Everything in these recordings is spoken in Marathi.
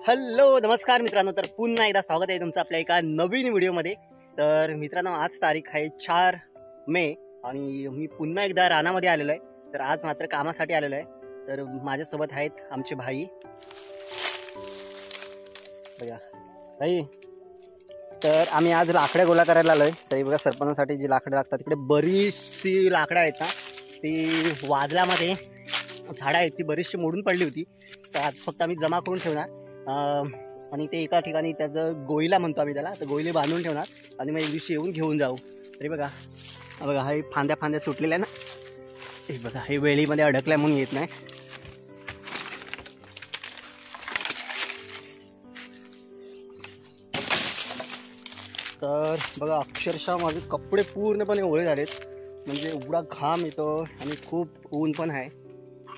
हॅलो नमस्कार मित्रांनो, तर पुन्हा एकदा स्वागत आहे तुमचं आपल्या एका नवीन व्हिडिओमध्ये। तर मित्रांनो, आज तारीख आहे 4 मे आणि मी पुन्हा एकदा रानामध्ये आलेलो आहे। तर आज मात्र कामासाठी आलेलो आहे। तर माझ्यासोबत आहेत आमचे भाई बघा भाई। तर आम्ही आज लाकडं गोळा करायला आलोय। तरी बघा, सरपणासाठी जी लाकडं लागतात तिकडे बरीचशी लाकडं आहेत ना, ती वादळामध्ये झाडं आहेत ती बरीचशी मोडून पडली होती। तर आज फक्त आम्ही जमा करून ठेवणार आणि ते एका ठिकाणी त्याचं गोईला म्हणतो आम्ही त्याला, तर गोईले बांधून ठेवणार आणि मग एक दिवशी येऊन घेऊन जाऊ। तरी बघा बघा, हे फांद्या तुटलेल्या ना, हे बघा हे वेळीमध्ये अडकल्या म्हणून येत नाही। तर बघा, अक्षरशः माझे कपडे पूर्णपणे ओले झालेत, म्हणजे एवढा घाम येतो आणि खूप ऊन पण आहे।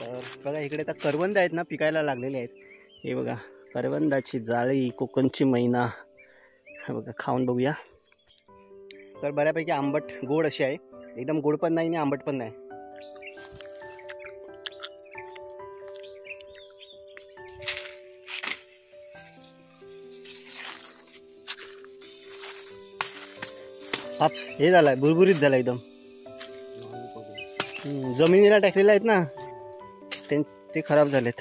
तर बघा, इकडे तर करवंद आहेत ना, पिकायला लागलेले आहेत। हे बघा, करवंदाची जाळी, कोकणची मैना, हे बघा खाऊन बघूया। तर बऱ्यापैकी आंबट गोड अशी आहे, एकदम गोड पण नाही आणि आंबट पण नाही। हा हे झालाय, बुरबुरीत झाला एकदम। जमिनीला टाकलेले आहेत ना, ते खराब झालेत।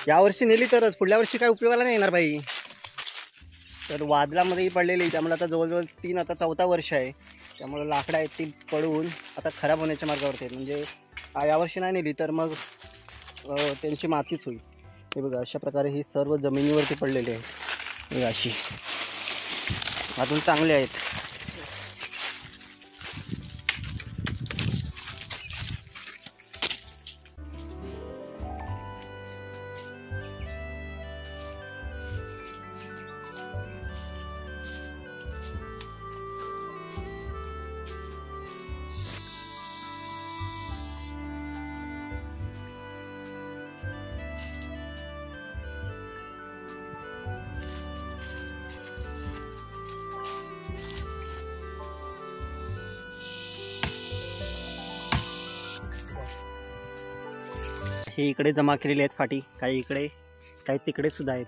यावर्षी नेली तरच, पुढल्या वर्षी काय उपयोगाला नाही येणार बाई। तर वादळामध्येही पडलेली, त्यामुळे आता जवळजवळ 3 आता 4था वर्ष आहे, त्यामुळे लाकडं आहेत ती पडून आता खराब होण्याच्या मार्गावरती आहेत। म्हणजे यावर्षी नाही नेली तर मग त्यांची मातीच होईल। हे बघा, अशा प्रकारे ही सर्व जमिनीवरती पडलेली आहेत। हे अशी अजून चांगले आहेत। हे इकडे जमा केलेले आहेत फाटी, काही इकडे काही तिकडे सुद्धा आहेत।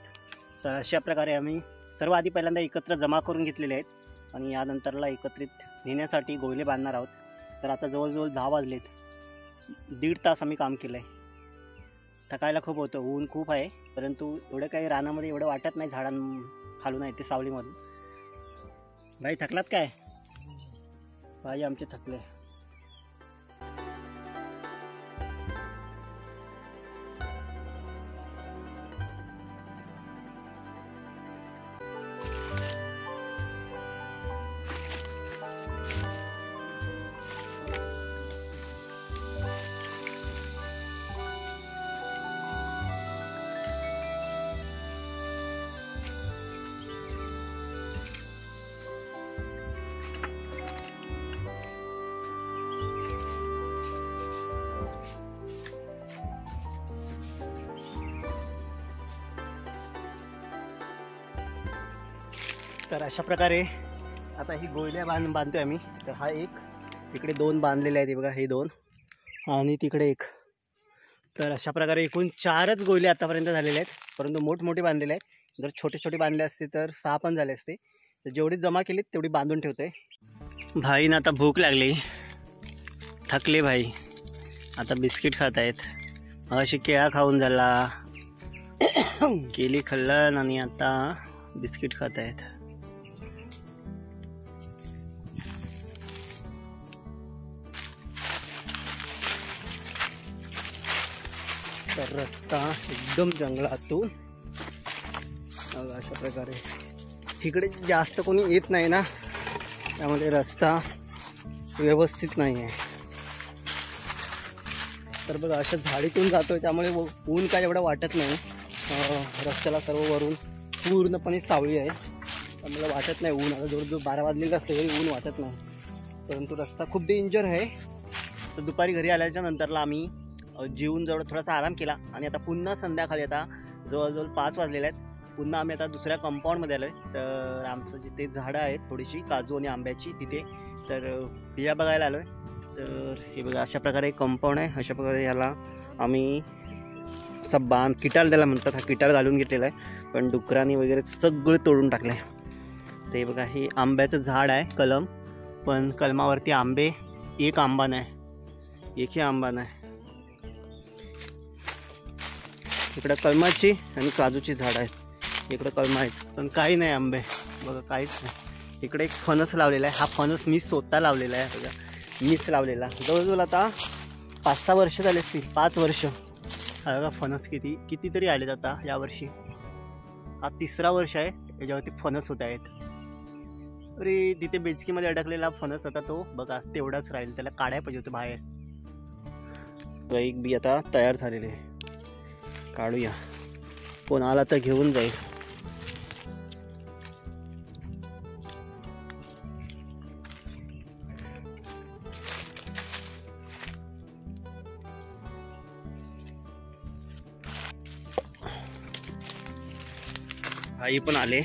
तर अशा प्रकारे आम्ही सर्व आधी पहिल्यांदा एकत्र जमा करून घेतलेले आहेत आणि यानंतरला एकत्रित नेण्यासाठी गोयले बांधणार आहोत। तर आता जवळजवळ 10 वाजलेत, 1.5 तास आम्ही काम केलं आहे। थकायला खूप होतं, ऊन खूप आहे, परंतु एवढं काही रानामध्ये एवढं वाटत नाही, खालून आहे ते सावलीमधून। भाई थकलात काय? भाई आमचे थकले। तर अशा प्रकारे आता ही गोयल्या बांधतोय आम्ही। तर हा एक, तिकडे 2 बांधलेले आहेत, हे बघा हे 2 आणि तिकडे 1। तर अशा प्रकारे एकूण 4च गोयले आतापर्यंत झालेले आहेत, परंतु मोठमोठे बांधलेले आहेत। जर छोटे छोटे बांधले असते तर 6 पण झाले असते। तर जेवढी जमा केलीत तेवढी बांधून ठेवतोय। भाईना आता भूक लागली, थकले भाई, आता बिस्किट खात आहेत। अशी केळा खाऊन झाला, केली खाल्लं आणि आता बिस्किट खात आहेत। तर रस्ता एकदम जंगलातून अशा प्रकारे, इकडे जास्त कोणी येत नाही ना, त्यामध्ये रस्ता व्यवस्थित नाही आहे। तर बघा, अशा झाडीतून जातोय, त्यामुळे ऊन काय एवढं वाटत नाही। रस्त्याला सर्व वरून पूर्णपणे सावली आहे, त्यामुळे वाटत नाही ऊन। आता जवळजवळ 12 वाजलेलं असतं तरी ऊन वाटत नाही, परंतु रस्ता खूप डेंजर आहे। तर दुपारी घरी आल्याच्या नंतरला आम्ही जेवून जवळ थोडासा आराम केला आणि आता पुन्हा संध्याकाळी आता जवळजवळ 5 वाजलेले आहेत। पुन्हा आम्ही आता दुसऱ्या कंपाऊंडमध्ये आलो आहे। तर आमचं जिथे झाडं आहेत थोडीशी काजू आणि आंब्याची, तिथे तर बिया बघायला आलो आहे। तर हे बघा, अशा प्रकारे कंपाऊंड आहे। अशा प्रकारे याला आम्ही असा बांध किटाल त्याला म्हणतात, हा किटाल घालून घेतलेला आहे, पण डुकरांनी वगैरे सगळं तोडून टाकलं आहे. ते बघा हे आंब्याचं झाड आहे कलम, पण कलमावरती आंबे एक आंबा नाही, एकही आंबा नाही. इकडं कलमाची आणि काजूची झाड आहेत, इकडं कलम आहेत पण काही नाही आंबे बघा, काहीच नाही. इकडे एक फणस लावलेला आहे, हा फणस मी स्वतः लावलेला आहे बघा, मीच लावलेला. जवळजवळ आता 5-6 वर्ष झाले असतील, 5 वर्ष. हा बघा फणस कितीतरी आलेत आता यावर्षी. हा 3रा वर्ष आहे याच्यावरती फणस होत आहेत. अरे तिथे बेचकीमध्ये अडकलेला फणस आता तो बघा तेवढाच राहील, त्याला काढायला पाहिजे होतं बाहेर. एक बी आता तयार झालेले आहे, काढूया, कोण आला तर घेऊन जाईल. भाई पण आले.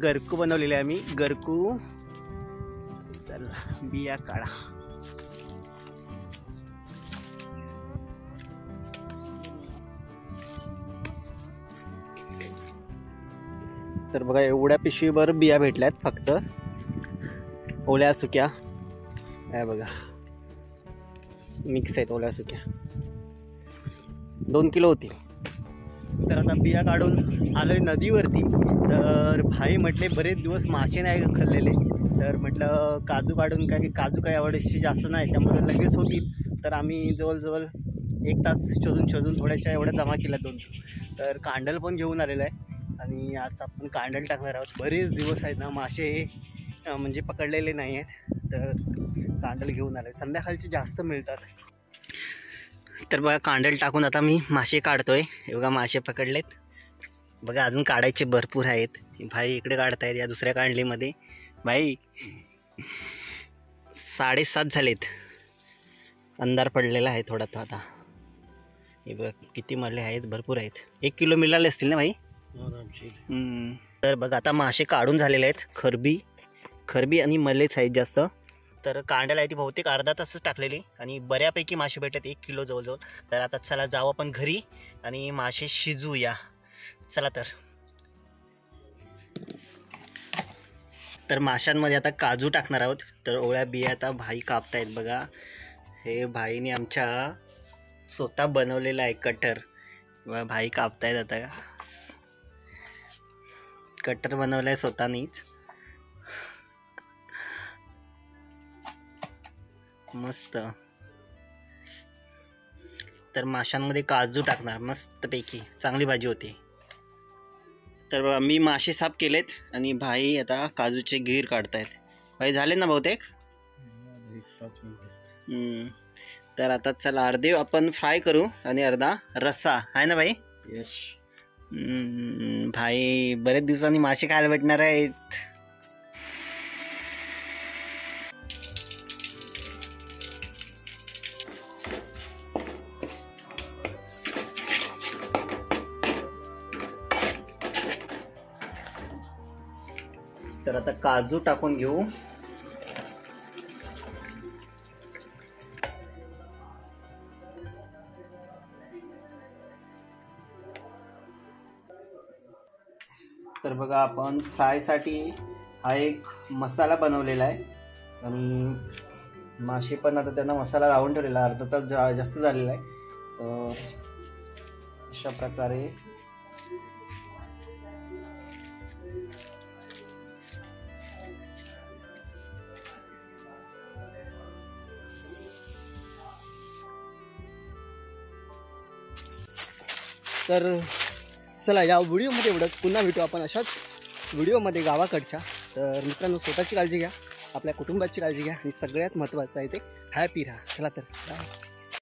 गरकू बनवलेले आहे आम्ही, गरकू. चला बिया काढा. तर बघा एवढ्या पिशवीभर बिया भेटल्यात फक्त, ओल्या सुक्या आहे बघा, मिक्स आहेत ओल्या सुक्या, 2 किलो होती. तर आता बिया काढून आलोय नदीवरती. तर भाई म्हटले बरेच दिवस मासे नाही खाल्लेले, तर म्हटलं काजू काढून, काय की काजू काही आवडीची जास्त नाही त्यामुळे लगेच होतील. तर आम्ही जवळजवळ 1 तास शोधून थोड्याशा एवढ्या जमा केल्या 2. तर कांडल पण घेऊन आलेलं आहे आणि आता आपण कांडल टाकणार आहोत. बरेच दिवस आहेत ना मासे म्हणजे पकडलेले नाही आहेत, तर कांडल घेऊन आले. संध्याकाळचे जास्त मिळतात. तर बघा कांडल टाकून आता मी मासे काढतोय. बघा मासे पकडलेत बघा, अजून काढायचे भरपूर आहेत. भाई इकडे काढतायत या दुसऱ्या कांडलीमध्ये. भाई 7:30 झालेत, अंधार पडलेला आहे थोडा तो आता. हे बघा किती मरले आहेत, भरपूर आहेत. 1 किलो मिळाले असतील ना भाई. तर बघा आता मासे काढून झालेले आहेत. खरबी आणि मल्लेच आहेत जास्त. तर कांडल आहे ती बहुतेक अर्धा तासच टाकलेली आणि बऱ्यापैकी मासे भेटतात, 1 किलो जवळजवळ. तर आता चला जाऊ आपण घरी आणि मासे शिजवूया. चला तर माशांमध्ये आता काजू टाकणार आहोत. तर ओळ्या बिया आता भाई कापतायत बघा. हे भाईने आमच्या स्वतः बनवलेलं आहे कटर. भाई कापतायत आता, कटर बनवलाय स्वतःनीच, मस्त. तर माशांमध्ये काजू टाकणार, मस्तपैकी चांगली भाजी होती. तर बघा मी मासे साफ केलेत आणि भाई आता काजूचे गीर काढतायत. भाई झाले ना बहुतेक. तर आता चला अर्धे आपण फ्राय करू आणि अर्धा रस्सा आहे ना भाई. यस. भाई बरेच दिवसांनी मासे खायला भेटणार आहेत. तर आता काजू टाकून घेऊ. तर बघा आपण फ्रायसाठी हा एक मसाला बनवलेला आहे आणि मासे पण आता त्यांना मसाला लावून ठेवलेला, अर्धा तास जास्त झालेला आहे. तर अशा प्रकारे तर चला या व्हिडिओमध्ये एवढंच. पुन्हा भेटू आपण अशाच व्हिडिओमध्ये गावाकडच्या. तर मित्रांनो स्वतःची काळजी घ्या, आपल्या कुटुंबाची काळजी घ्या आणि सगळ्यात महत्त्वाचं आहे ते हॅपी राहा. चला तर बाय.